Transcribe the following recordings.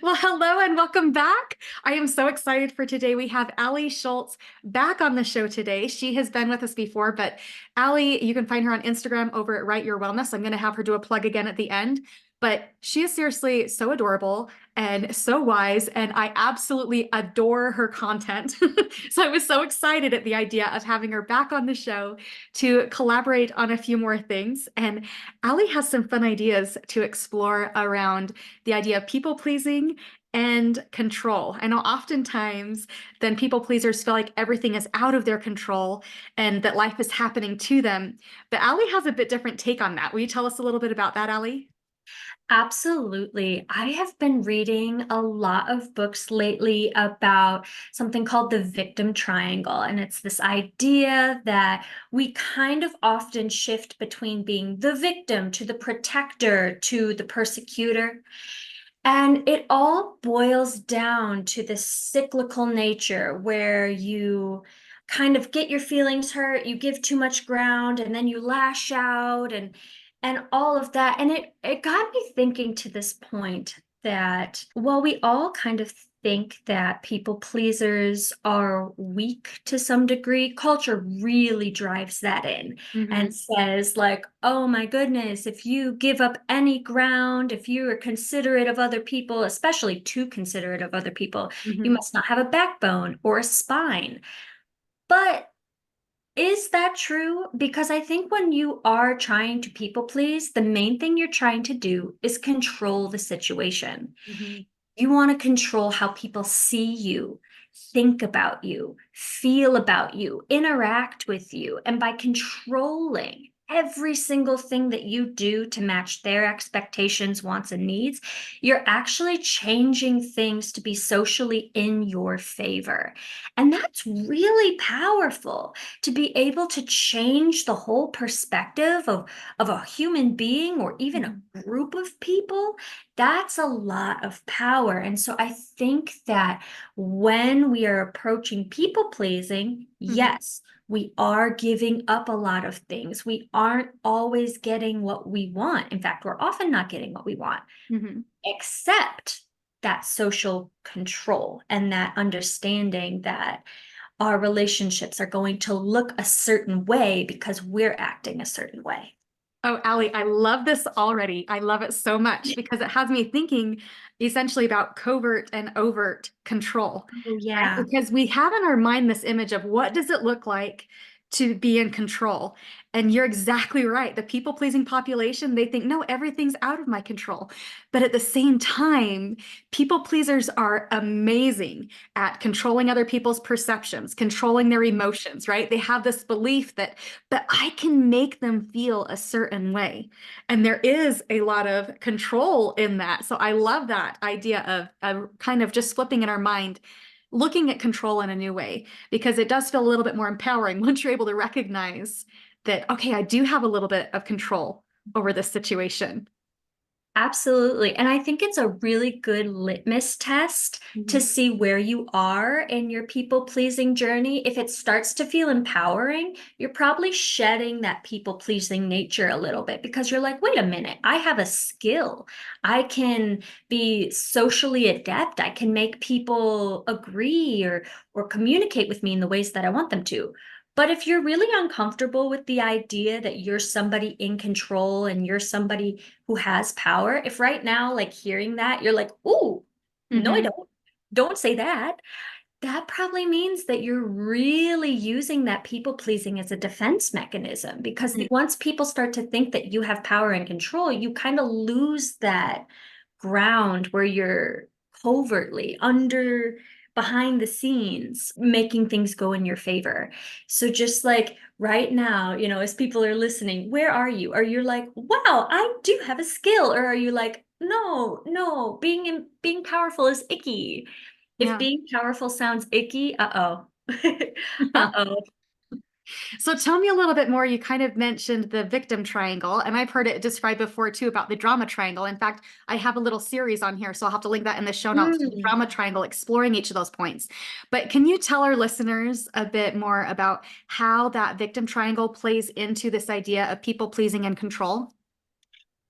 Well, hello and welcome back. I am so excited for today. We have Allie Schultz back on the show today. She has been with us before, but Allie, you can find her on Instagram over at Write Your Wellness. I'm going to have her do a plug again at the end. But she is seriously so adorable and so wise, and I absolutely adore her content. So I was so excited at the idea of having her back on the show to collaborate on a few more things. And Allie has some fun ideas to explore around the idea of people pleasing and control. I know oftentimes then people pleasers feel like everything is out of their control and that life is happening to them. But Allie has a bit different take on that. Will you tell us a little bit about that, Allie? Absolutely. I have been reading a lot of books lately about something called the victim triangle. And it's this idea that we kind of often shift between being the victim to the protector to the persecutor. And it all boils down to this cyclical nature where you kind of get your feelings hurt, you give too much ground, and then you lash out and all of that. And it got me thinking to this point that while we all kind of think that people pleasers are weak to some degree, culture really drives that in and Hmm. says, like, oh my goodness, if you give up any ground, if you are considerate of other people, especially too considerate of other people, you Hmm. must not have a backbone or a spine. But is that true? Because I think when you are trying to people please, the main thing you're trying to do is control the situation. Hmm. You want to control how people see you, think about you, feel about you, interact with you. And by controlling every single thing that you do to match their expectations, wants, and needs, you're actually changing things to be socially in your favor. And that's really powerful to be able to change the whole perspective of a human being or even Hmm. a group of people. That's a lot of power. And so I think that when we are approaching people pleasing, Hmm. yes, we are giving up a lot of things. We aren't always getting what we want. In fact, we're often not getting what we want, Hmm. except that social control and that understanding that our relationships are going to look a certain way because we're acting a certain way. Oh, Allie, I love this already. I love it so much because it has me thinking essentially about covert and overt control, Oh, right? yeah. Because we have in our mind this image of what does it look like to be in control? And you're exactly right. The people-pleasing population, they think, no, everything's out of my control. But at the same time, people pleasers are amazing at controlling other people's perceptions, controlling their emotions, right? They have this belief that but I can make them feel a certain way. And there is a lot of control in that. So I love that idea of kind of just flipping in our mind, looking at control in a new way, because it does feel a little bit more empowering once you're able to recognize that, okay, I do have a little bit of control over this situation. Absolutely. And I think it's a really good litmus test to Mhm. see where you are in your people pleasing journey. If it starts to feel empowering, you're probably shedding that people pleasing nature a little bit because you're like, wait a minute, I have a skill. I can be socially adept. I can make people agree or communicate with me in the ways that I want them to. But if you're really uncomfortable with the idea that you're somebody in control and you're somebody who has power, if right now, like hearing that, you're like, "Ooh, no, I Mhm. don't. Don't say that." That probably means that you're really using that people pleasing as a defense mechanism because Right. once people start to think that you have power and control, you kind of lose that ground where you're covertly under behind the scenes making things go in your favor. So just like right now, as people are listening, where are you? Are you like, wow, I do have a skill? Or are you like, no, no, being powerful is icky. If Yeah. being powerful sounds icky, uh-oh. Uh-oh. So tell me a little bit more. You kind of mentioned the victim triangle, and I've heard it described before too about the drama triangle. In fact, I have a little series on here, so I'll have to link that in the show notes, the Mm. drama triangle, exploring each of those points. But can you tell our listeners a bit more about how that victim triangle plays into this idea of people pleasing and control?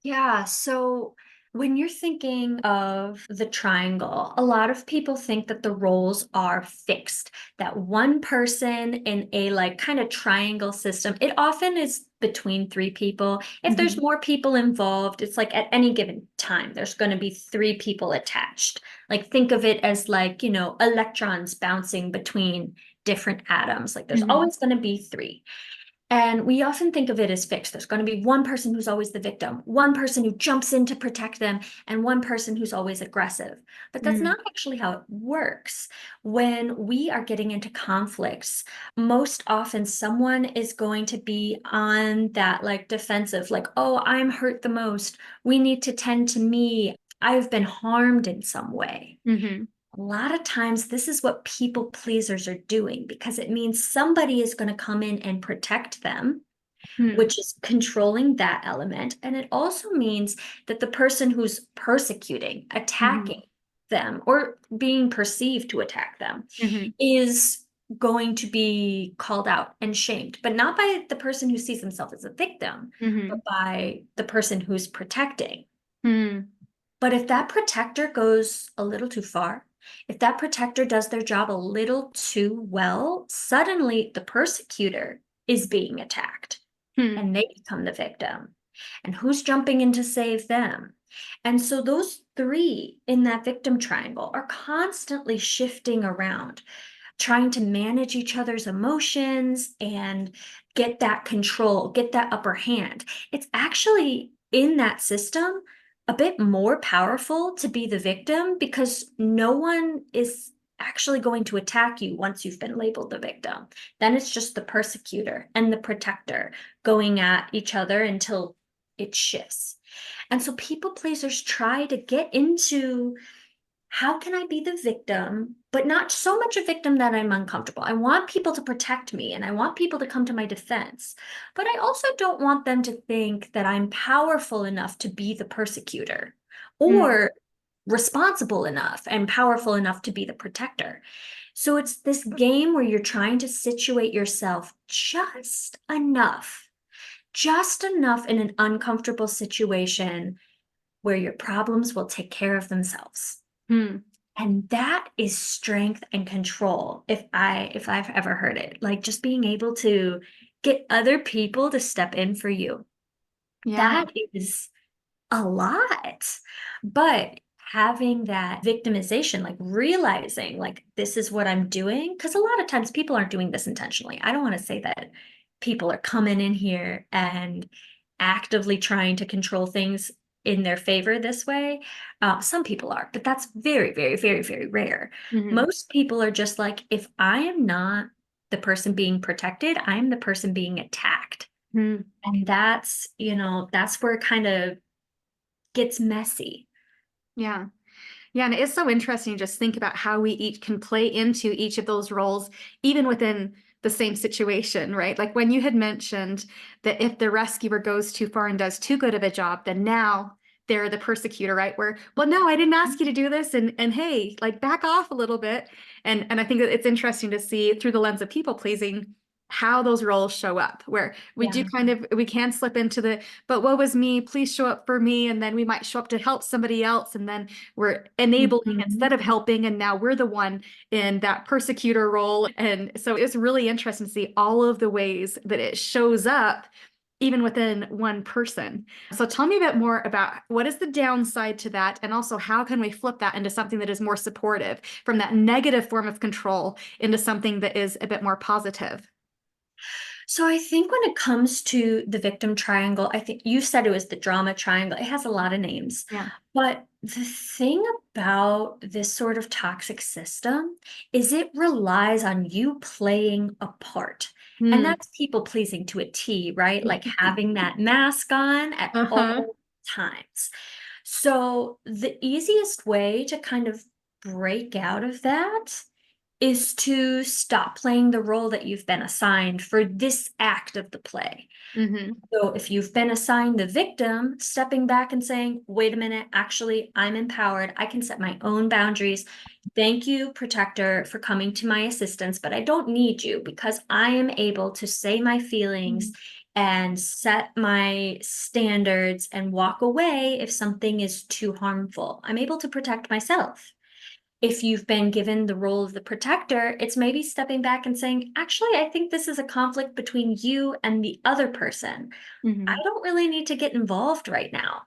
Yeah, so When you're thinking of the triangle, a lot of people think that the roles are fixed, that one person in a like kind of triangle system, it often is between three people. If there's Mhm. more people involved, it's like at any given time, there's going to be three people attached. Like think of it as like, electrons bouncing between different atoms. Like there's Mhm. always going to be three. And we often think of it as fixed. There's going to be one person who's always the victim, one person who jumps in to protect them, and one person who's always aggressive. But that's Mhm. not actually how it works. When we are getting into conflicts, most often someone is going to be on that like defensive, like, oh, I'm hurt the most. We need to tend to me. I've been harmed in some way. Mhm. A lot of times, this is what people pleasers are doing because it means somebody is going to come in and protect them, Mhm. which is controlling that element. And it also means that the person who's persecuting, Mhm. attacking them, or being perceived to attack them Mhm. is going to be called out and shamed, but not by the person who sees himself as a victim, but Mhm. by the person who's protecting. Mhm. But if that protector goes a little too far, if that protector does their job a little too well, suddenly the persecutor is being attacked Mhm. and they become the victim. And who's jumping in to save them? And so those three in that victim triangle are constantly shifting around, trying to manage each other's emotions and get that control, get that upper hand. It's actually in that system a bit more powerful to be the victim because no one is actually going to attack you once you've been labeled the victim. Then it's just the persecutor and the protector going at each other until it shifts. And so people pleasers try to get into how can I be the victim, but not so much a victim that I'm uncomfortable? I want people to protect me and I want people to come to my defense, but I also don't want them to think that I'm powerful enough to be the persecutor Mhm. or responsible enough and powerful enough to be the protector. So it's this game where you're trying to situate yourself just enough in an uncomfortable situation where your problems will take care of themselves. Mhm. And that is strength and control if I've ever heard it. Like just being able to get other people to step in for you. Yeah. That is a lot. But having that victimization, like realizing like this is what I'm doing, because a lot of times people aren't doing this intentionally. I don't want to say that people are coming in here and actively trying to control things in their favor this way. Some people are, but that's very, very, very, very rare. Mhm. Most people are just like, if I am not the person being protected, I'm the person being attacked. Mhm. And that's where it kind of gets messy. Yeah. Yeah, and it's so interesting to just think about how we each can play into each of those roles, even within the same situation, right? Like when you had mentioned that if the rescuer goes too far and does too good of a job, then now they're the persecutor, right? Where, well, no, I didn't ask you to do this, and hey, like back off a little bit. And I think that it's interesting to see through the lens of people pleasing how those roles show up, where we do Yeah. we can slip into the, but woe was me, please show up for me, and then we might show up to help somebody else, and then we're enabling instead Mhm. of helping, and now we're the one in that persecutor role. And so it's really interesting to see all of the ways that it shows up even within one person. So tell me a bit more about what is the downside to that, and also how can we flip that into something that is more supportive from that negative form of control into something that is a bit more positive. So I think when it comes to the victim triangle, I think you said it was the drama triangle. It has a lot of names. Yeah. But the thing about this sort of toxic system is it relies on you playing a part. And Hmm. that's people pleasing to a T, right? Like having that mask on at Uh-huh. all times. So the easiest way to kind of break out of that is to stop playing the role that you've been assigned for this act of the play. Hmm. So if you've been assigned the victim, stepping back and saying, wait a minute, actually, I'm empowered. I can set my own boundaries. Thank you, protector, for coming to my assistance, but I don't need you because I am able to say my feelings and set my standards and walk away if something is too harmful. I'm able to protect myself. If you've been given the role of the protector, it's maybe stepping back and saying, actually, I think this is a conflict between you and the other person. I Hmm. don't really need to get involved right now.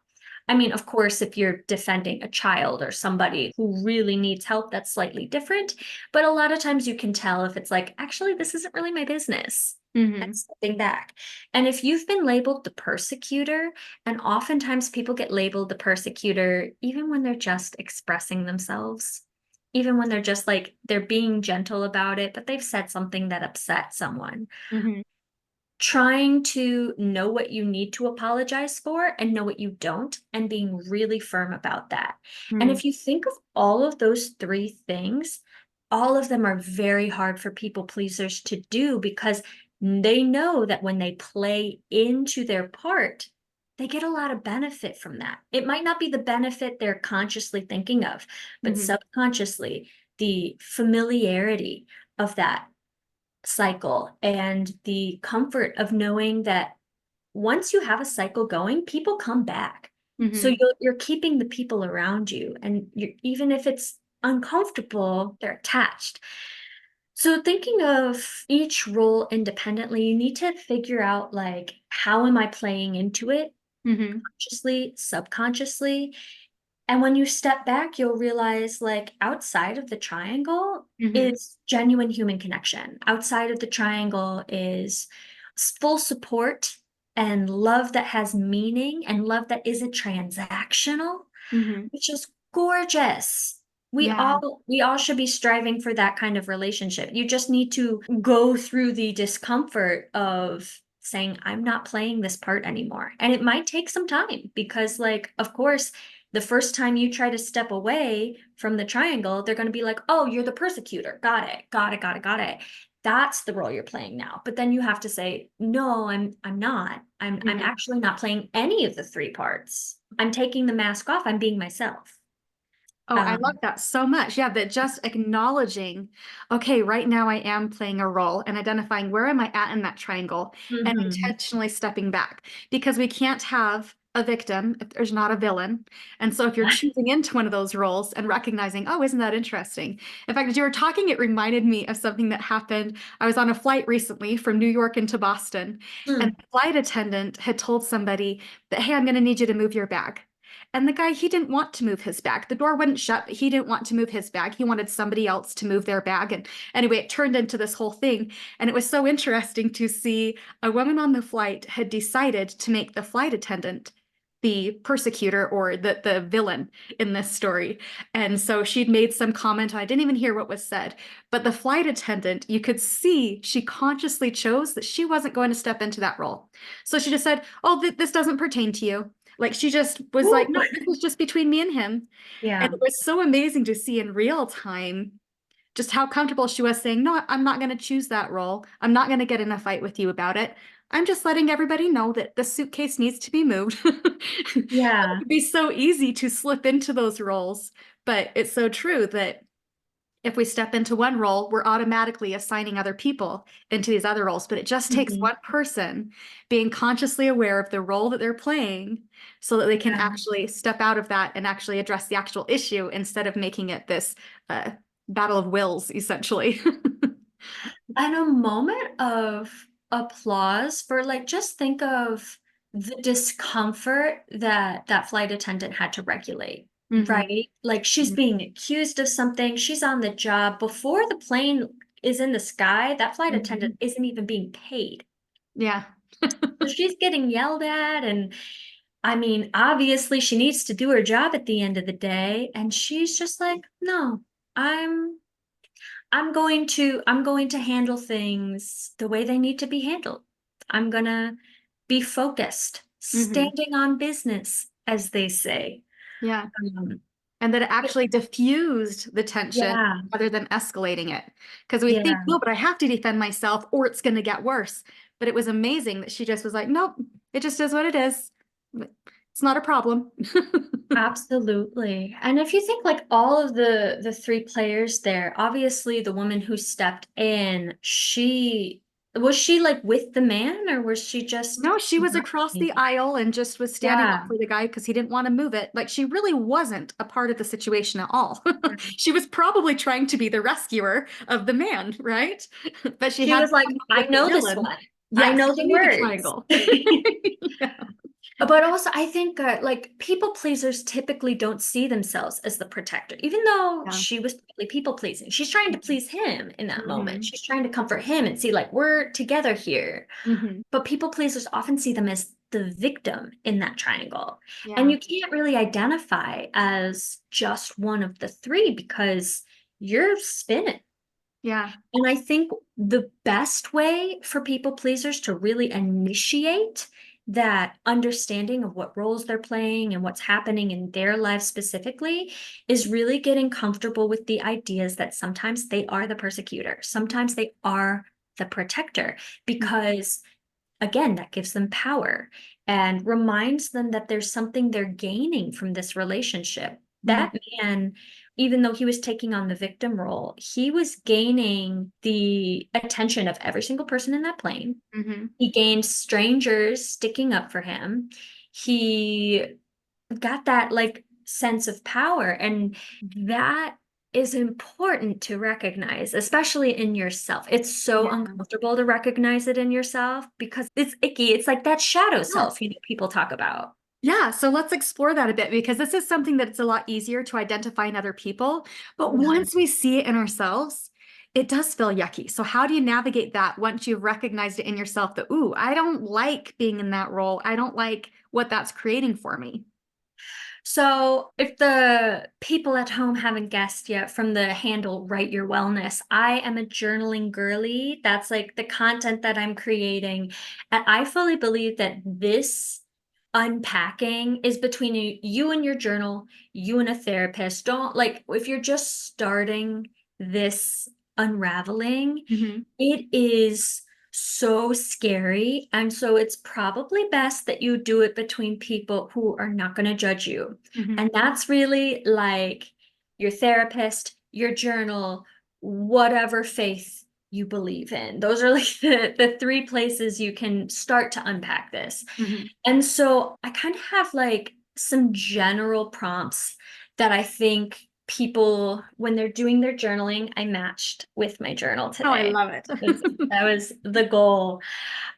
I mean, of course, if you're defending a child or somebody who really needs help, that's slightly different. But a lot of times you can tell if it's like, actually, this isn't really my business. And Hmm. stepping back. And if you've been labeled the persecutor, and oftentimes people get labeled the persecutor even when they're just expressing themselves, even when they're just like, they're being gentle about it, but they've said something that upset someone, Hmm. trying to know what you need to apologize for and know what you don't, and being really firm about that. And Hmm. if you think of all of those three things, all of them are very hard for people pleasers to do because they know that when they play into their part, they get a lot of benefit from that. It might not be the benefit they're consciously thinking of, but Hmm. subconsciously, the familiarity of that cycle and the comfort of knowing that once you have a cycle going, people come back. So Hmm. you're keeping the people around you, and you're, even if it's uncomfortable, they're attached. So thinking of each role independently, you need to figure out like, how am I playing into it Hmm. consciously, subconsciously? And when you step back, you'll realize like outside of the triangle Hmm. is genuine human connection. Outside of the triangle is full support and love that has meaning and love that isn't transactional, Hmm. which is gorgeous. Yeah. We all should be striving for that kind of relationship. You just need to go through the discomfort of saying, I'm not playing this part anymore. And it might take some time because, like, of course, the first time you try to step away from the triangle, they're going to be like, oh, you're the persecutor. Got it. Got it. Got it. Got it. That's the role you're playing now. But then you have to say, no, I'm not. I'm Hmm. actually not playing any of the three parts. I'm taking the mask off. I'm being myself. Oh, I love Um, that so much. Yeah, that just acknowledging, okay, right now I am playing a role and identifying where am I at in that triangle and mhm. intentionally stepping back because we can't have a victim if there's not a villain. And so if you're choosing into one of those roles and recognizing, oh, isn't that interesting? In fact, as you were talking, it reminded me of something that happened. I was on a flight recently from New York into Boston, and Mm. the flight attendant had told somebody that, hey, I'm going to need you to move your bag. And the guy, he didn't want to move his bag. The door wouldn't shut, but he didn't want to move his bag. He wanted somebody else to move their bag. And anyway, it turned into this whole thing. And it was so interesting to see a woman on the flight had decided to make the flight attendant the persecutor or the villain in this story. And so she'd made some comment. I didn't even hear what was said, but the flight attendant, you could see she consciously chose that she wasn't going to step into that role. So she just said, oh, this doesn't pertain to you. Like she just was like, Ooh. no, this was just between me and him. And Yeah. it was so amazing to see in real time just how comfortable she was saying, no, I'm not going to choose that role. I'm not going to get in a fight with you about it. I'm just letting everybody know that the suitcase needs to be moved. It Yeah. would be so easy to slip into those roles, but it's so true that if we step into one role, we're automatically assigning other people into these other roles. But it just takes Mhm. one person being consciously aware of the role that they're playing so that they can Yeah. actually step out of that and actually address the actual issue instead of making it this uh, battle of wills, essentially. And a moment of applause for like, just think of the discomfort that that flight attendant had to regulate, Hmm. right? Like she's being accused of something, she's on the job. Before the plane is in the sky, that flight Hmm. attendant isn't even being paid. Yeah. So she's getting yelled at, and I mean, obviously she needs to do her job at the end of the day, and she's just like, "No, I'm I'm going to handle things the way they need to be handled. I'm gonna be focused, Hmm. standing on business, as they say." Yeah. Um, And that it actually diffused the tension yeah, rather than escalating it. Because we think, yeah, no, but I have to defend myself or it's going to get worse. But it was amazing that she just was like, nope, it just is what it is. It's not a problem. absolutely. And if you think like all of the three players there, obviously the woman who stepped in, she Was she like with the man or was she just No, she was across the watching? aisle and just was standing up Yeah. for the guy because he didn't want to move it. Like she really wasn't a part of the situation at all. She was probably trying to be the rescuer of the man, right? But she She had was to like, come up I with the know this villain. one. I Yes, know she the knew the words. triangle. Yeah. But also, I think like people pleasers typically don't see themselves as the protector, even though Yeah. she was probably people pleasing. She's trying to please him in that moment. Hmm. She's trying to comfort him and see, like, we're together here. Hmm. But people pleasers often see them as the victim in that triangle. And Yeah. you can't really identify as just one of the three because you're spinning. Yeah. And I think the best way for people pleasers to really initiate that understanding of what roles they're playing and what's happening in their lives specifically is really getting comfortable with the ideas that sometimes they are the persecutor, sometimes they are the protector, because again, that gives them power and reminds them that there's something they're gaining from this relationship. Hmm. That man, even though he was taking on the victim role, he was gaining the attention of every single person in that plane. Hmm. He gained strangers sticking up for him. He got that like sense of power, and that is important to recognize, especially in yourself. It's so Yeah. uncomfortable to recognize it in yourself because it's icky. It's like that shadow self, Yes. people talk about. Yeah, so let's explore that a bit because this is something that it's a lot easier to identify in other people. But Yeah. once we see it in ourselves, it does feel yucky. So how do you navigate that once you've recognized it in yourself that, ooh, I don't like being in that role. I don't like what that's creating for me. So, if the people at home haven't guessed yet from the handle Write Your Wellness, I am a journaling girly. That's like the content that I'm creating. And I fully believe that this unpacking is between you and your journal, you and a therapist. Don't like, if you're just starting this unraveling, Hmm. it is so scary. And so it's probably best that you do it between people who are not going to judge you. Hmm. And that's really like your therapist, your journal, whatever faith you believe in. Those are like the three places you can start to unpack this. Hmm. And so I kind of have like some general prompts that I think people, when they're doing their journaling, I matched with my journal Oh, I today. love it. That was the goal.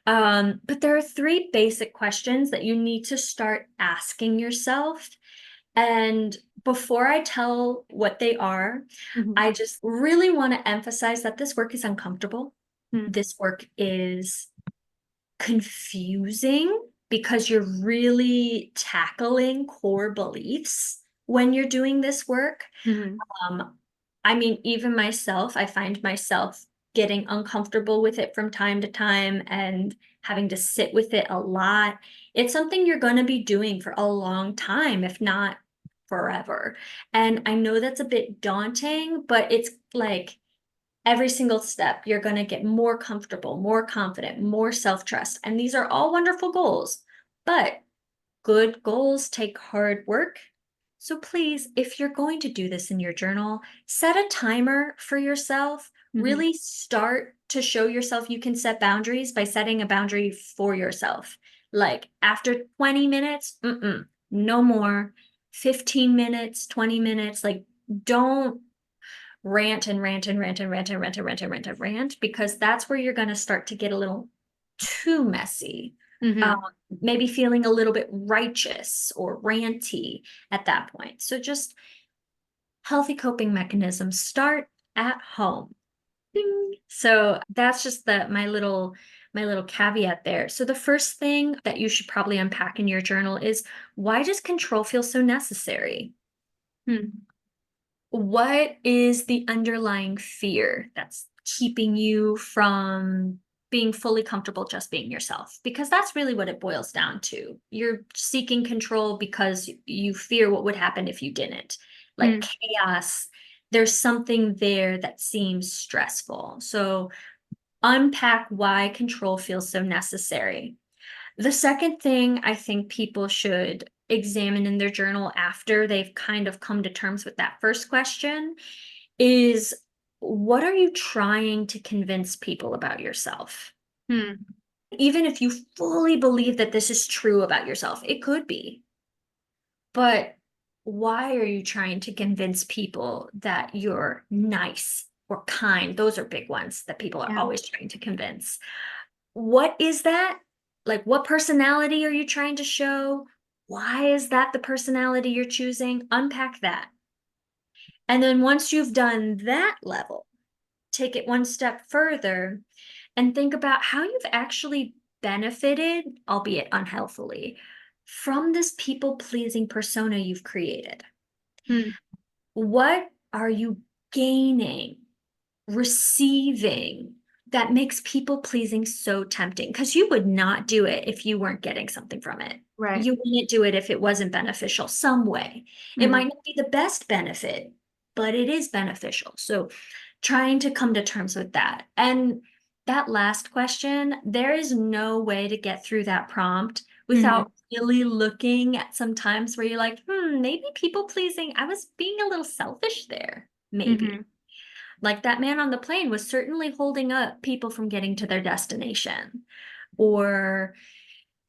But there are three basic questions that you need to start asking yourself. And before I tell what they are, Mhm. I just really want to emphasize that this work is uncomfortable. Mhm. This work is confusing because you're really tackling core beliefs when you're doing this work. Mhm. Um, I mean, even myself, I find myself getting uncomfortable with it from time to time and having to sit with it a lot. It's something you're going to be doing for a long time, if not forever. And I know that's a bit daunting, but it's like every single step, you're going to get more comfortable, more confident, more self trust. And these are all wonderful goals, but good goals take hard work. So please, if you're going to do this in your journal, set a timer for yourself. Mhm. Really start to show yourself you can set boundaries by setting a boundary for yourself. Like after 20 minutes, no more. 15 minutes, 20 minutes, like don't rant and rant and rant and rant and rant and rant and rant and rant, because that's where you're going to start to get a little too messy. Um, Mhm. Maybe feeling a little bit righteous or ranty at that point. So just healthy coping mechanisms start at home. Ding. So that's just my little caveat there. So the first thing that you should probably unpack in your journal is, why does control feel so necessary? Mhm. What is the underlying fear that's keeping you from being fully comfortable just being yourself? Because that's really what it boils down to. You're seeking control because you fear what would happen if you didn't. Like Mhm. chaos, there's something there that seems stressful. So unpack why control feels so necessary. The second thing I think people should examine in their journal after they've kind of come to terms with that first question is, what are you trying to convince people about yourself? Hmm. Even if you fully believe that this is true about yourself, it could be. But why are you trying to convince people that you're nice or kind? Those are big ones that people are Yeah. always trying to convince. What is that? Like, what personality are you trying to show? Why is that the personality you're choosing? Unpack that. And then once you've done that level, take it one step further and think about how you've actually benefited, albeit unhealthily, from this people pleasing persona you've created. Hmm. What are you gaining, receiving that makes people pleasing so tempting? Because you would not do it if you weren't getting something from it. Right. You wouldn't do it if it wasn't beneficial some way. It Hmm. might not be the best benefit, but it is beneficial. So trying to come to terms with that. And that last question, there is no way to get through that prompt Hmm. without really looking at some times where you're like, maybe people pleasing, I was being a little selfish there, maybe. Hmm. Like that man on the plane was certainly holding up people from getting to their destination. Or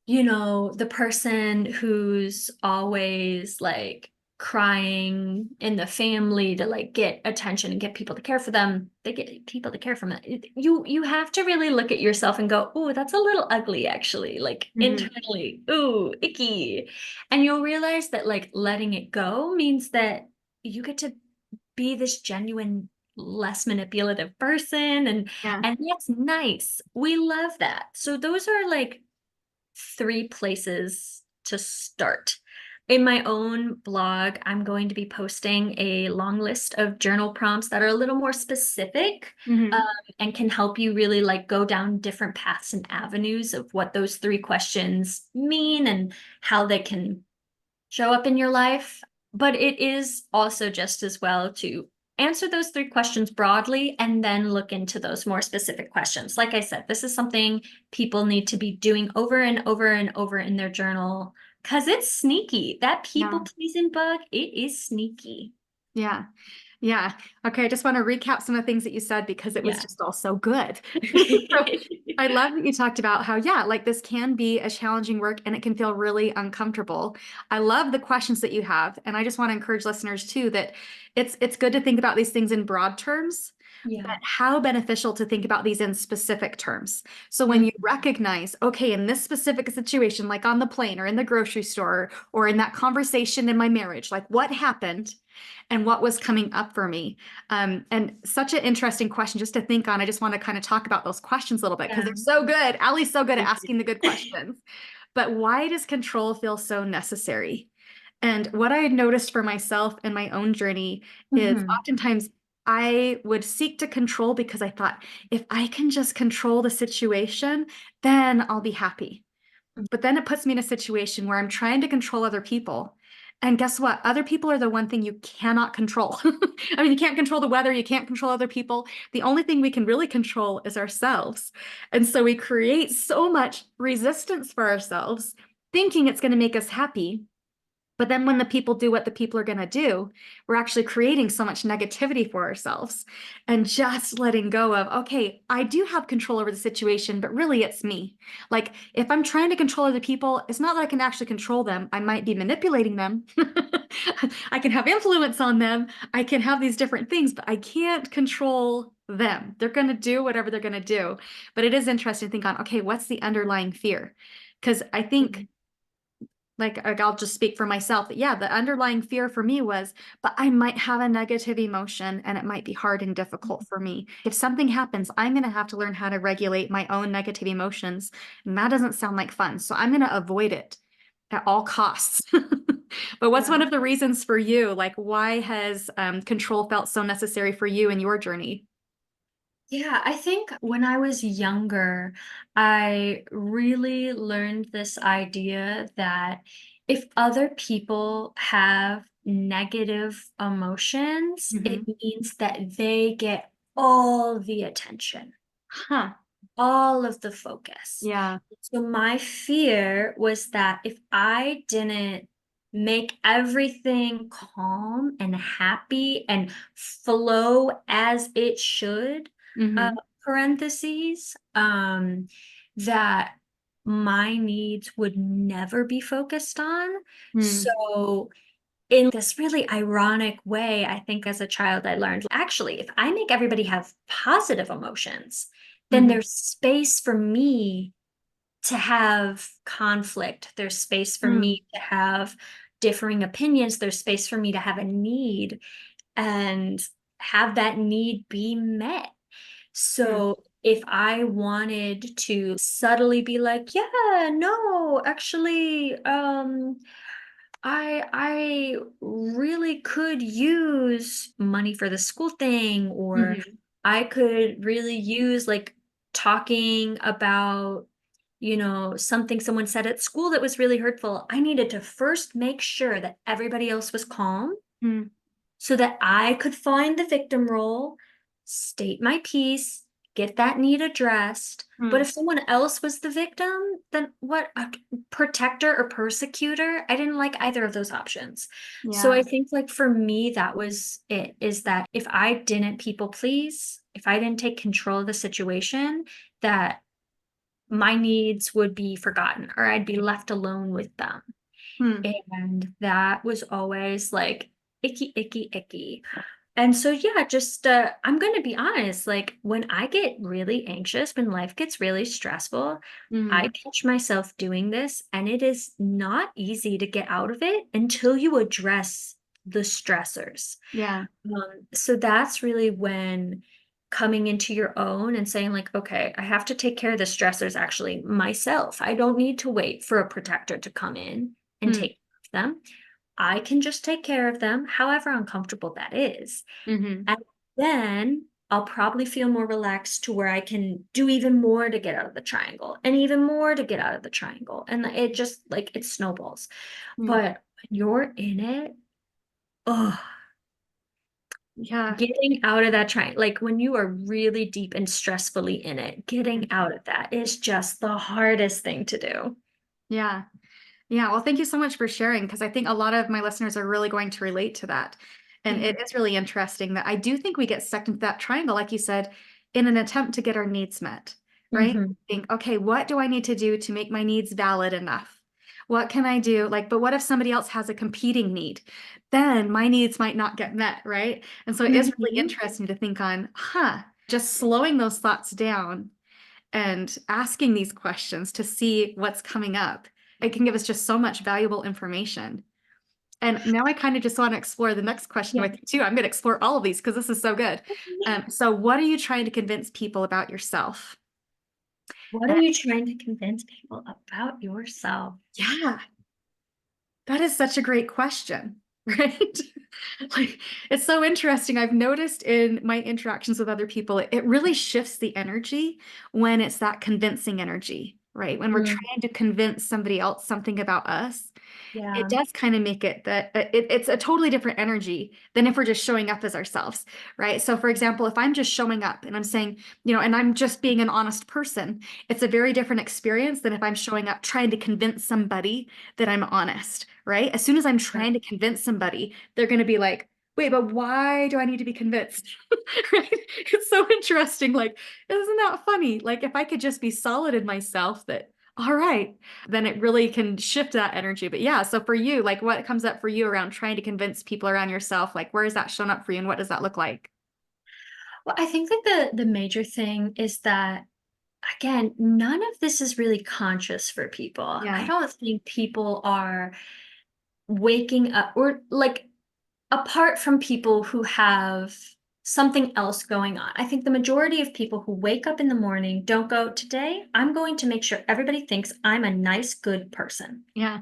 the person who's always like crying in the family to like get attention and get people to care for them. They get people to care for them. You have to really look at yourself and go, oh, that's a little ugly actually, like Hmm. internally, ooh, icky. And you'll realize that like letting it go means that you get to be this genuine less manipulative person Yeah. and that's nice. We love that. So those are like three places to start. In my own blog, I'm going to be posting a long list of journal prompts that are a little more specific, um, Hmm. and can help you really like go down different paths and avenues of what those three questions mean and how they can show up in your life. But it is also just as well to answer those three questions broadly and then look into those more specific questions. Like I said, this is something people need to be doing over and over and over in their journal because it's sneaky. That people Yeah. pleasing bug, it is sneaky. Yeah. Yeah. Okay. I just want to recap some of the things that you said because it was Yeah. just all so good. So I love that you talked about how, yeah, like this can be a challenging work and it can feel really uncomfortable. I love the questions that you have. And I just want to encourage listeners too that it's good to think about these things in broad terms, but Yeah. how beneficial to think about these in specific terms. So when Mm. you recognize, okay, in this specific situation, like on the plane or in the grocery store or in that conversation in my marriage, like what happened? And what was coming up for me. And such an interesting question just to think on. I just want to kind of talk about those questions a little bit because Yeah. they're so good. Allie's so good at Thank asking the good questions. But why does control feel so necessary? And what I had noticed for myself in my own journey is you. oftentimes I would seek to control because I thought, if I can just control the situation, then I'll be happy. But then it puts me in a situation where I'm trying to control other people. And guess what? Other people are the one thing you cannot control. I mean, you can't control the weather, you can't control other people. The only thing we can really control is ourselves. And so we create so much resistance for ourselves, thinking it's going to make us happy. But then when the people do what the people are going to do, we're actually creating so much negativity for ourselves and just letting go of, okay, I do have control over the situation, but really it's me. Like if I'm trying to control other people, it's not that I can actually control them. I might be manipulating them. I can have influence on them. I can have these different things, but I can't control them. They're going to do whatever they're going to do. But it is interesting to think on, okay, what's the underlying fear? Because I think Mhm. like I'll just speak for myself. Yeah, the underlying fear for me was, but I might have a negative emotion and it might be hard and difficult for me. If something happens, I'm going to have to learn how to regulate my own negative emotions. And that doesn't sound like fun. So I'm going to avoid it at all costs. But what's one Yeah. of the reasons for you? Like, why has control felt so necessary for you in your journey? Yeah, I think when I was younger, I really learned this idea that if other people have negative emotions, it Hmm. means that they get all the attention, Huh. all of the focus. Yeah. So my fear was that if I didn't make everything calm and happy and flow as it should, uh, Hmm. parentheses, that my needs would never be focused on. Mm, So in this really ironic way, I think as a child, I learned actually, if I make everybody have positive emotions, then mhm, there's space for me to have conflict. There's space for mm, me to have differing opinions. There's space for me to have a need and have that need be met. mm, So if I wanted to subtly be like, yeah, no, actually, I really could use money for the school thing, or mhm, I could really use like talking about, something someone said at school that was really hurtful. I needed to first make sure that everybody else was calm mm, so that I could find the victim role, state my piece, get that need addressed. But mm. if someone else was the victim, then what? Protector or persecutor? I didn't like either of those options. So I Yeah. think, like, for me, that was it, is that if I didn't people please, if I didn't take control of the situation, that my needs would be forgotten or I'd be left alone with them. Mm, And that was always like icky, icky, icky. And so, yeah, just I'm going to be honest, like when I get really anxious, when life gets really stressful, I mm. catch myself doing this, and it is not easy to get out of it until you address the stressors. Yeah. So that's really when coming into your own and saying, like, okay, I have to take care of the stressors actually myself. I don't need to wait for a protector to come in and Mm, take care of them. I can just take care of them, however uncomfortable that is. mhm. And then I'll probably feel more relaxed to where I can do even more to get out of the triangle and even more to get out of the triangle. And it just like it snowballs. Mm. But when you're in it, oh, Yeah. getting out of that triangle, like when you are really deep and stressfully in it, Mm. getting out of that is just the hardest thing to do. Yeah. Yeah. Well, thank you so much for sharing because I think a lot of my listeners are really going to relate to that. And Yeah. it is really interesting that I do think we get stuck into that triangle, like you said, in an attempt to get our needs met, right? Hmm. Think, okay, what do I need to do to make my needs valid enough? What can I do? Like, but what if somebody else has a competing need? Then my needs might not get met, right? And so it is really Hmm. interesting to think on, just slowing those thoughts down and asking these questions to see what's coming up. It can give us just so much valuable information. And now I kind of just want to explore the next question Yeah. with you too. I'm going to explore all of these because this is so good. So what are you trying to convince people about yourself? What And are you trying to convince people about yourself? yeah, that is such a great question, right? Like, it's so interesting. I've noticed in my interactions with other people, it really shifts the energy when it's that convincing energy, right? When we're Mm, trying to convince somebody else something about us, it yeah. does kind of make it that it's a totally different energy than if we're just showing up as ourselves, right? So, for example, if I'm just showing up and I'm saying, and I'm just being an honest person, it's a very different experience than if I'm showing up trying to convince somebody that I'm honest, right? As soon as I'm Right. trying to convince somebody, they're going to be like, wait, but why do I need to be convinced? Right? It's so interesting. Like, isn't that funny? Like, if I could just be solid in myself that, all right, then it really can shift that energy. But yeah, so for you, like what comes up for you around trying to convince people around yourself? Like, where is that shown up for you and what does that look like? Well, I think like the major thing is that again, none of this is really conscious for people. I Yeah. don't think people are waking up or like apart from people who have something else going on. I think the majority of people who wake up in the morning don't go, today, I'm going to make sure everybody thinks I'm a nice, good person. Yeah.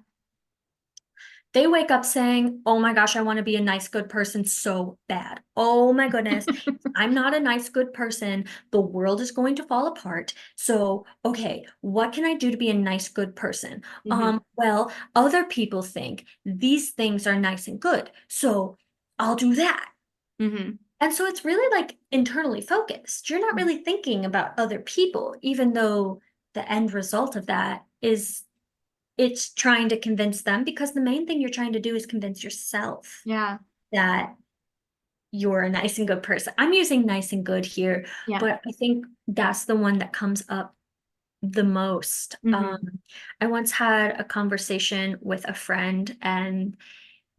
They wake up saying, oh my gosh, I want to be a nice, good person so bad. Oh my goodness, I'm not a nice, good person. The world is going to fall apart. So, okay, what can I do to be a nice, good person? Hmm. Well, other people think these things are nice and good. So I'll do that. Hmm. And so it's really like internally focused. You're not really thinking about other people, even though the end result of that is it's trying to convince them, because the main thing you're trying to do is convince yourself Yeah. that you're a nice and good person. I'm using nice and good here, Yeah. but I think that's the one that comes up the most. Hmm. I once had a conversation with a friend, and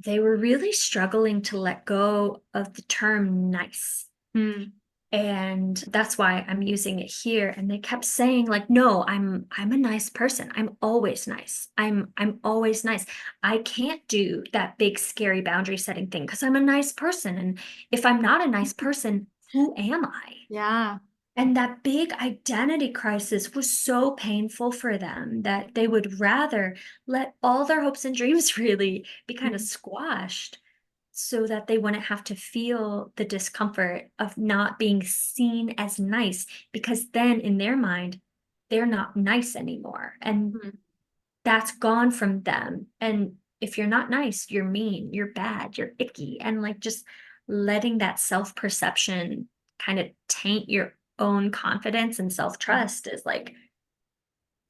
they were really struggling to let go of the term nice. Mm. And that's why I'm using it here. And they kept saying, like, no, I'm a nice person. I'm always nice. I'm always nice. I can't do that big scary boundary setting thing because I'm a nice person. And if I'm not a nice person, who am I? Yeah. And that big identity crisis was so painful for them that they would rather let all their hopes and dreams really be kind of Mhm. squashed so that they wouldn't have to feel the discomfort of not being seen as nice, because then in their mind, they're not nice anymore. And Mhm. that's gone from them. And if you're not nice, you're mean, you're bad, you're icky. And like just letting that self perception kind of taint your own confidence and self trust is like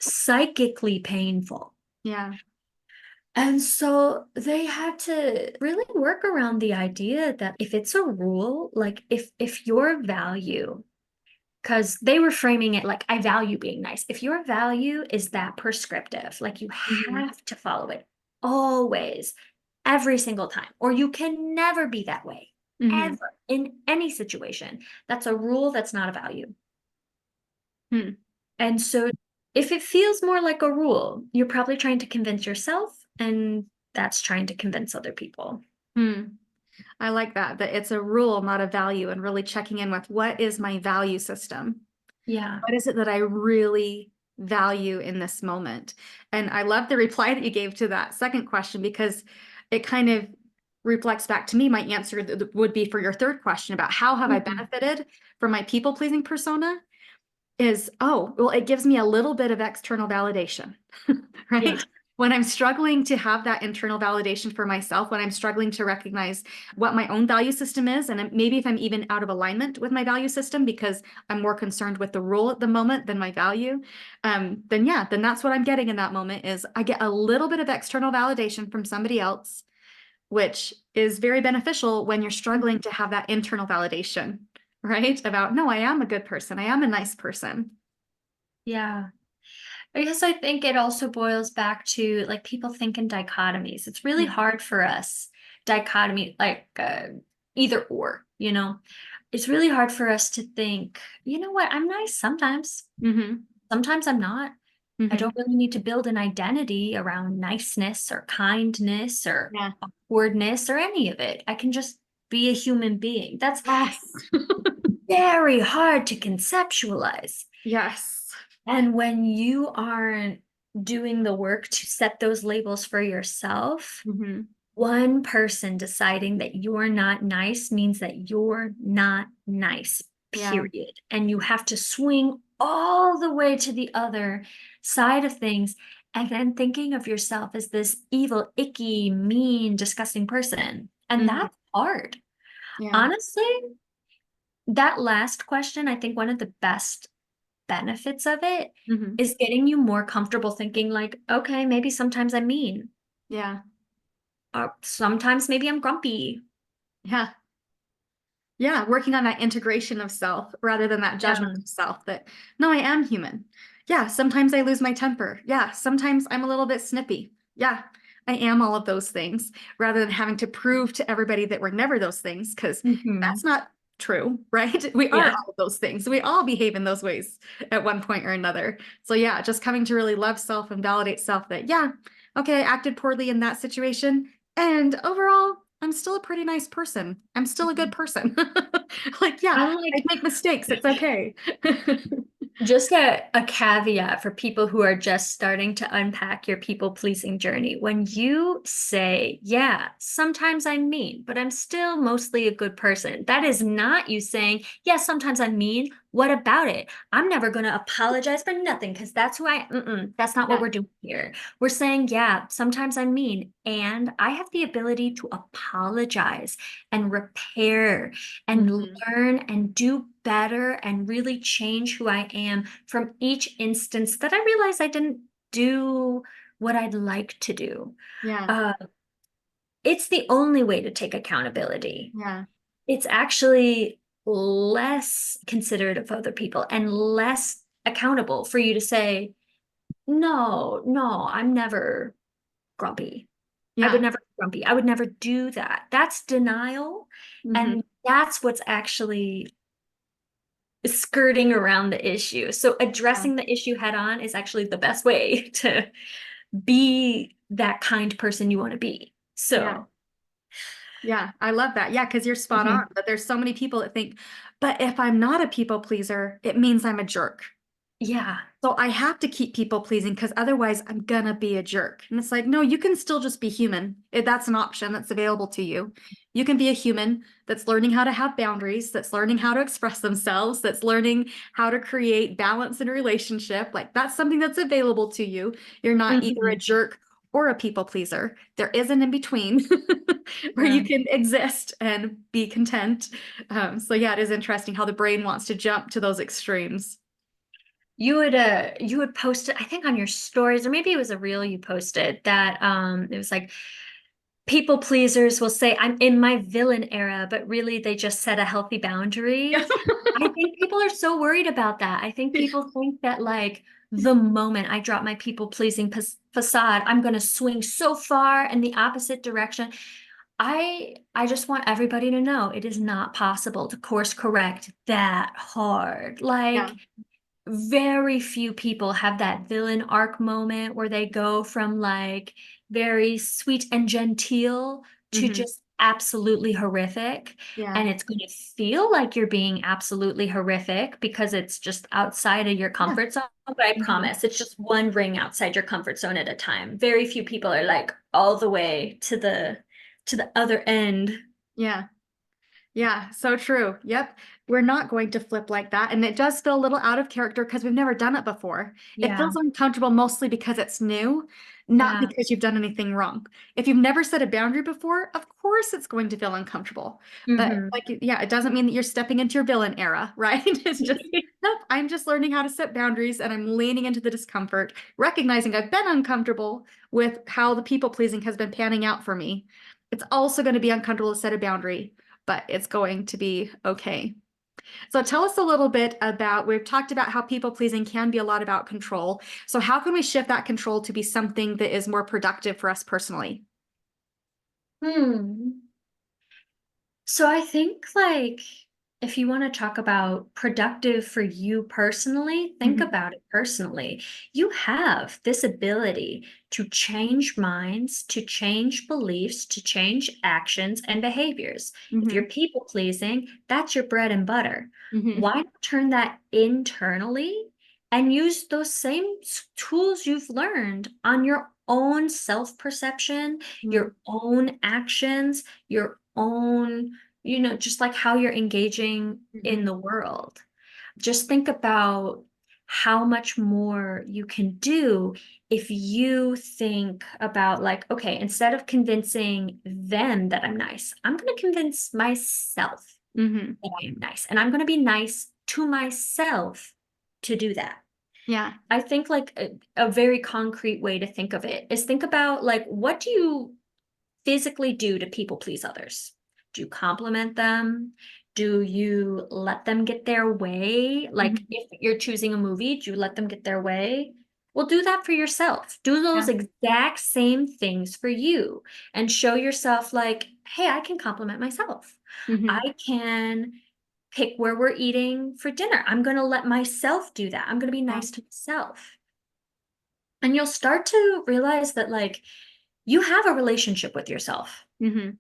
psychically painful. Yeah. And so they had to really work around the idea that if it's a rule, like if your value, because they were framing it like I value being nice. If your value is that prescriptive, like you Hmm. have to follow it always, every single time, or you can never be that way, Hmm. ever in any situation. That's a rule, that's not a value. Hmm. And so if it feels more like a rule, you're probably trying to convince yourself, and that's trying to convince other people. Hmm. I like that, that it's a rule, not a value, and really checking in with what is my value system? Yeah. What is it that I really value in this moment? And I love the reply that you gave to that second question because it kind of reflects back to me. My answer would be for your third question about how have I Mhm. benefited from my people pleasing persona is, oh, well, it gives me a little bit of external validation, Yeah. right? When I'm struggling to have that internal validation for myself, when I'm struggling to recognize what my own value system is, and maybe if I'm even out of alignment with my value system because I'm more concerned with the rule at the moment than my value, then yeah, then that's what I'm getting in that moment is I get a little bit of external validation from somebody else, which is very beneficial when you're struggling to have that internal validation, right? About, no, I am a good person. I am a nice person. Yeah. I guess I think it also boils back to like people think in dichotomies. It's really Mm-hmm. hard for us, dichotomy, like either or, you know? It's really hard for us to think, you know what, I'm nice sometimes. Mm-hmm. Sometimes I'm not. I Mm-hmm. don't really need to build an identity around niceness or kindness or Yeah. awkwardness or any of it. I can just be a human being. That's Yes. very hard to conceptualize. Yes. And when you aren't doing the work to set those labels for yourself, Mm-hmm. one person deciding that you're not nice means that you're not nice, Yeah. period. And you have to swing all the way to the other side of things and then thinking of yourself as this evil, icky, mean, disgusting person. And Mm-hmm. that's hard. Yeah. Honestly, that last question, I think one of the best benefits of it Mm-hmm. is getting you more comfortable thinking like, okay, maybe sometimes I'm mean, Yeah. or sometimes maybe I'm grumpy. Yeah. Yeah. Working on that integration of self rather than that Yeah. judgment of self that, no, I am human. Yeah. Sometimes I lose my temper. Yeah. Sometimes I'm a little bit snippy. Yeah. I am all of those things rather than having to prove to everybody that we're never those things because that's Hmm. not true, right? We are Yeah. all of those things. We all behave in those ways at one point or another. So yeah, just coming to really love self and validate self that, yeah, okay, I acted poorly in that situation. And overall, I'm still a pretty nice person. I'm still a good person. Like, yeah, I'm I like, make mistakes. It's okay. just a caveat for people who are just starting to unpack your people pleasing journey. When you say, yeah, sometimes I'm mean, but I'm still mostly a good person, that is not you saying, yeah, sometimes I'm mean. What about it? I'm never going to apologize for nothing because that's who that's not what Yeah. we're doing here. We're saying, yeah, sometimes I'm mean, and I have the ability to apologize and repair and Mhm. learn and do better and really change who I am from each instance that I realize I didn't do what I'd like to do. Yeah. Uh, it's the only way to take accountability. Yeah. it's actually less considerate of other people and less accountable for you to say, no, no, I'm never grumpy. I would Yeah. never be grumpy. I would never do that. That's denial. Hmm. And that's what's actually skirting around the issue. So Yeah. addressing the issue head on is actually the best way to be that kind person you want to be. Yeah. So, Yeah. I love that. Yeah. Because you're spot on. mhm. But there's so many people that think, but if I'm not a people pleaser, it means I'm a jerk. Yeah. So I have to keep people pleasing because otherwise I'm gonna be a jerk. And it's like, no, you can still just be human. That's an option that's available to you. You can be a human that's learning how to have boundaries, that's learning how to express themselves, that's learning how to create balance in a relationship. Like that's something that's available to you. You're not either a Mhm. jerk or a people pleaser. There is an in between where Yeah. you can exist and be content. So yeah, it is interesting how the brain wants to jump to those extremes. You would post it, I think on your stories, or maybe it was a reel you posted that it was like people pleasers will say I'm in my villain era, but really they just set a healthy Yeah. boundary. I think people are so worried about that. I think people think that like the moment I drop my people pleasing facade, I'm going to swing so far in the opposite direction. I just want everybody to know it is not possible to course correct that hard. Yeah. Like very few people have that villain arc moment where they go from like very sweet and genteel to Hmm. just absolutely horrific. Yeah. And it's going to feel like you're being absolutely horrific because it's just outside of your Yeah. comfort zone. But I Hmm. promise it's just one ring outside your comfort zone at a time. Very few people are like all the way to the other end. Yeah. Yeah, so true. Yep. We're not going to flip like that. And it does feel a little out of character because we've never done it before. It Yeah. feels uncomfortable mostly because it's new, not Yeah. because you've done anything wrong. If you've never set a boundary before, of course it's going to feel uncomfortable. But Hmm. like, yeah, it doesn't mean that you're stepping into your villain era, right? It's just, nope, I'm just learning how to set boundaries and I'm leaning into the discomfort, recognizing I've been uncomfortable with how the people pleasing has been panning out for me. It's also going to be uncomfortable to set a boundary, but it's going to be okay. So tell us a little bit about, we've talked about how people pleasing can be a lot about control. So how can we shift that control to be something that is more productive for us personally? Hmm. So I think like if you want to talk about productive for you personally, think Hmm. about it personally. You have this ability to change minds, to change beliefs, to change actions and behaviors. If Hmm. you're people pleasing, that's your bread and butter. Hmm. Why not turn that internally and use those same tools you've learned on your own self-perception, your own actions, your own, just like how you're engaging in Hmm. the world. Just think about how much more you can do if you think about, like, okay, instead of convincing them that I'm nice, I'm going to convince myself Hmm. that I am nice. And I'm going to be nice to myself to do that. Yeah. I think like a very concrete way to think of it is think about like, what do you physically do to people please others? Do you compliment them? Do you let them get their way? Like Hmm. if you're choosing a movie, do you let them get their way? Well, do that for yourself. Do those Yeah. exact same things for you and show yourself like, hey, I can compliment myself. Hmm. I can pick where we're eating for dinner. I'm going to let myself do that. I'm going to be Yeah. nice to myself. And you'll start to realize that like you have a relationship with yourself. Hmm.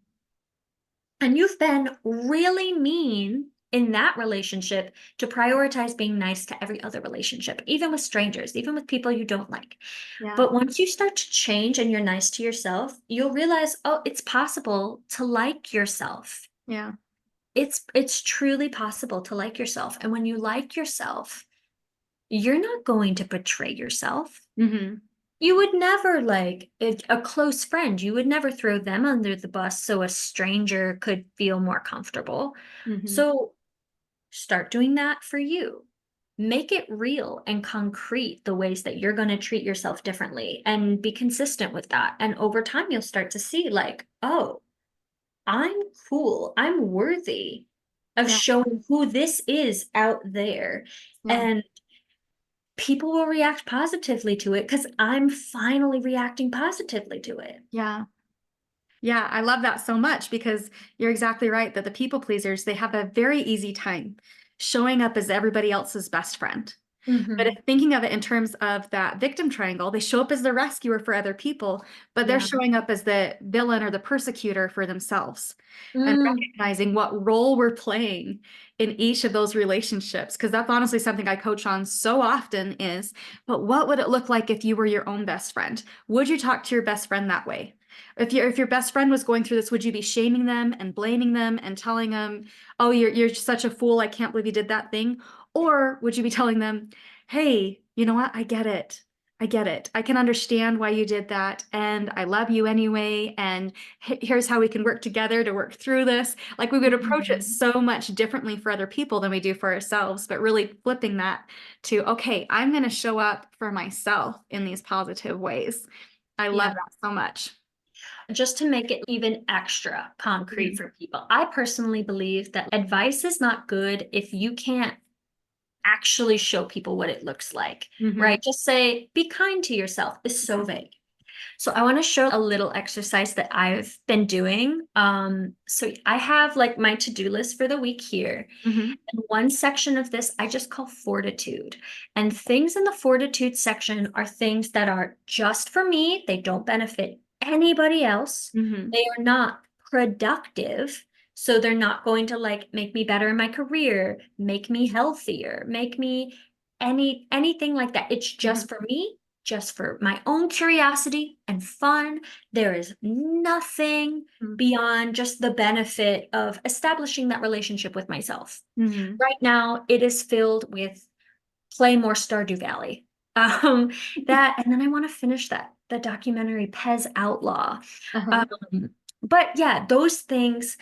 And you've been really mean in that relationship to prioritize being nice to every other relationship, even with strangers, even with people you don't like. Yeah. But once you start to change and you're nice to yourself, you'll realize, oh, it's possible to like yourself. Yeah. It's truly possible to like yourself. And when you like yourself, you're not going to betray yourself. Hmm. You would never like a close friend, you would never throw them under the bus so a stranger could feel more comfortable. Hmm. So start doing that for you. Make it real and concrete the ways that you're going to treat yourself differently and be consistent with that. And over time, you'll start to see, like, oh, I'm cool. I'm worthy of Yeah. showing who this is out there. Yeah. And people will react positively to it because I'm finally reacting positively to it. Yeah. Yeah, I love that so much because you're exactly right that the people pleasers, they have a very easy time showing up as everybody else's best friend. But if Hmm. thinking of it in terms of that victim triangle, they show up as the rescuer for other people, but they're Yeah. showing up as the villain or the persecutor for themselves. And Mm, recognizing what role we're playing in each of those relationships, because that's honestly something I coach on so often is, but what would it look like if you were your own best friend? Would you talk to your best friend that way? If your best friend was going through this, would you be shaming them and blaming them and telling them, "Oh, you're such a fool. I can't believe you did that thing." Or would you be telling them, "Hey, you know what? I get it. I get it. I can understand why you did that. And I love you anyway. And here's how we can work together to work through this." Like we would approach it mhm. so much differently for other people than we do for ourselves, but really flipping that to, okay, I'm going to show up for myself in these positive ways. I love Yeah. that so much. Just to make it even extra concrete Mhm. for people, I personally believe that advice is not good if you can't actually show people what it looks like, Mhm. right? Just say, be kind to yourself is so vague. So I want to show a little exercise that I've been doing. So I have like my to-do list for the week here. Mhm. And one section of this I just call fortitude. And things in the fortitude section are things that are just for me. They don't benefit anybody else. Mhm. They are not productive. So they're not going to like make me better in my career, make me healthier, make me anything like that. It's Mhm. just for me, just for my own curiosity and fun. There is nothing Mhm. beyond just the benefit of establishing that relationship with myself. Mhm. Right now, it is filled with play more Stardew Valley. Um, that, and then I want to finish the documentary Pez Outlaw. Uh-huh. Um, but yeah, those things,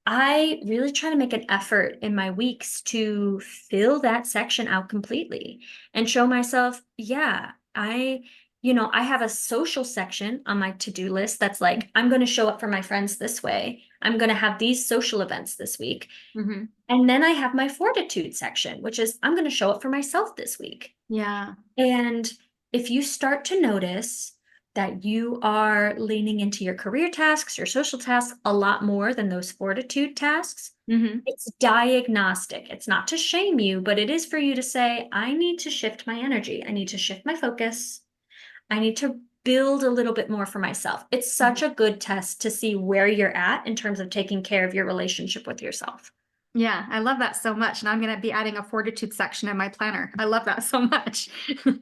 I really try to make an effort in my weeks to fill that section out completely and show myself, yeah, I have a social section on my to-do list that's like, I'm going to show up for my friends this way. I'm going to have these social events this week. Mhm. And then I have my fortitude section, which is I'm going to show up for myself this week. Yeah. And if you start to notice that you are leaning into your career tasks, your social tasks a lot more than those fortitude tasks, Mhm. it's diagnostic. It's not to shame you, but it is for you to say, I need to shift my energy. I need to shift my focus. I need to build a little bit more for myself. It's such a good test to see where you're at in terms of taking care of your relationship with yourself. Yeah, I love that so much. And I'm going to be adding a fortitude section in my planner. I love that so much.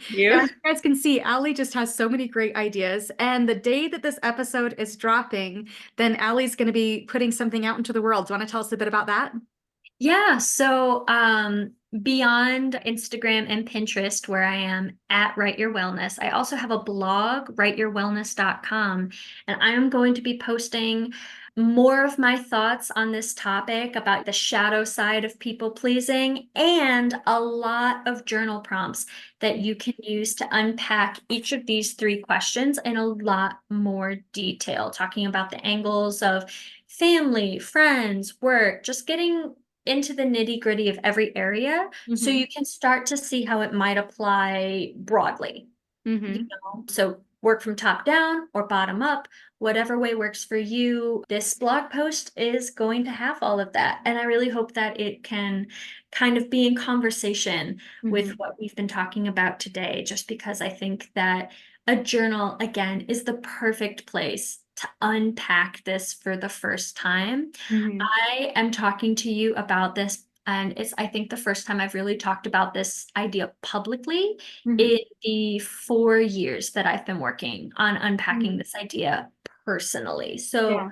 You? As you guys can see, Allie just has so many great ideas. And the day that this episode is dropping, then Allie's going to be putting something out into the world. Do you want to tell us a bit about that? Yeah, so beyond Instagram and Pinterest, where I am at Write Your Wellness, I also have a blog, writeyourwellness.com, and I am going to be posting more of my thoughts on this topic about the shadow side of people pleasing and a lot of journal prompts that you can use to unpack each of these three questions in a lot more detail, talking about the angles of family, friends, work, just getting into the nitty-gritty of every area so Mm-hmm. you can start to see how it might apply broadly, Mm-hmm. so work from top down or bottom up, whatever way works for you. This blog post is going to have all of that, and I really hope that it can kind of be in conversation with Mm-hmm. what we've been talking about today, just because I think that a journal again is the perfect place to unpack this for the first time. Mm-hmm. I am talking to you about this, and it's, I think, the first time I've really talked about this idea publicly Mm-hmm. in the 4 years that I've been working on unpacking Mm-hmm. this idea personally. So Yeah.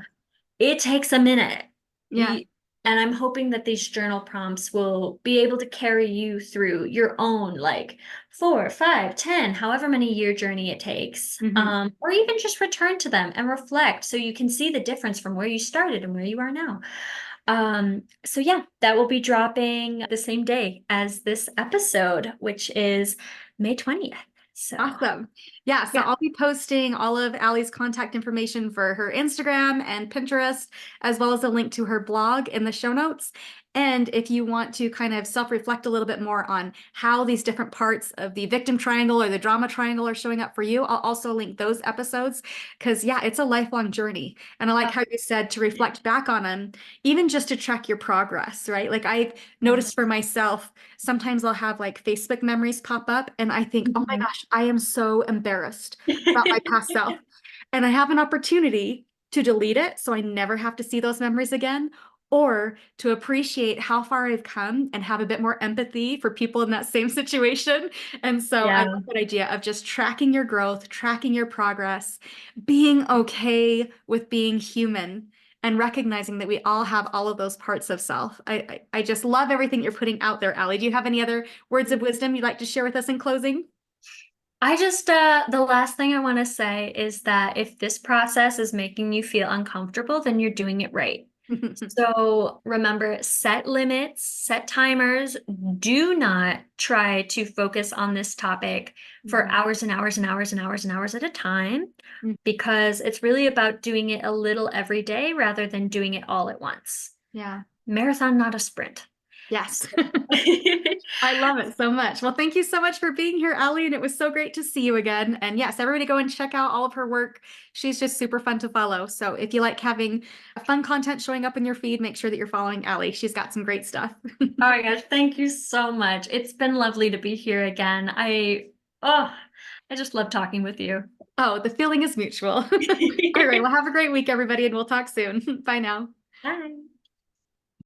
it takes a minute. Yeah. And I'm hoping that these journal prompts will be able to carry you through your own like 4, 5, 10, however many year journey it takes. Mm-hmm. Or even just return to them and reflect so you can see the difference from where you started and where you are now. So yeah, that will be dropping the same day as this episode, which is May 20th. So, Awesome. Yeah, so yeah. I'll be posting all of Allie's contact information for her Instagram and Pinterest, as well as a link to her blog in the show notes. And if you want to kind of self-reflect a little bit more on how these different parts of the victim triangle or the drama triangle are showing up for you, I'll also link those episodes because, yeah, it's a lifelong journey. And I like how you said to reflect back on them, even just to track your progress, right? Like I've noticed for myself, sometimes I'll have like Facebook memories pop up and I think, oh my Mhm. gosh, I am so embarrassed about my past self. And I have an opportunity to delete it so I never have to see those memories again, or to appreciate how far I've come and have a bit more empathy for people in that same situation. And so I Yeah. love that idea of just tracking your growth, tracking your progress, being okay with being human and recognizing that we all have all of those parts of self. I just love everything you're putting out there, Allie. Do you have any other words of wisdom you'd like to share with us in closing? I just, the last thing I want to say is that if this process is making you feel uncomfortable, then you're doing it right. So remember, set limits, set timers. Do not try to focus on this topic for Mhm. hours and hours and hours and hours and hours at a time, Mhm. because it's really about doing it a little every day rather than doing it all at once. Yeah. Marathon, not a sprint. Yes. So- I love it so much. Well, thank you so much for being here, Allie, and it was so great to see you again. And yes, everybody go and check out all of her work. She's just super fun to follow. So if you like having fun content showing up in your feed, make sure that you're following Allie. She's got some great stuff. Oh my gosh, thank you so much. It's been lovely to be here again. Oh, I just love talking with you. Oh, the feeling is mutual. All right. Well, have a great week, everybody, and we'll talk soon. Bye now. Bye.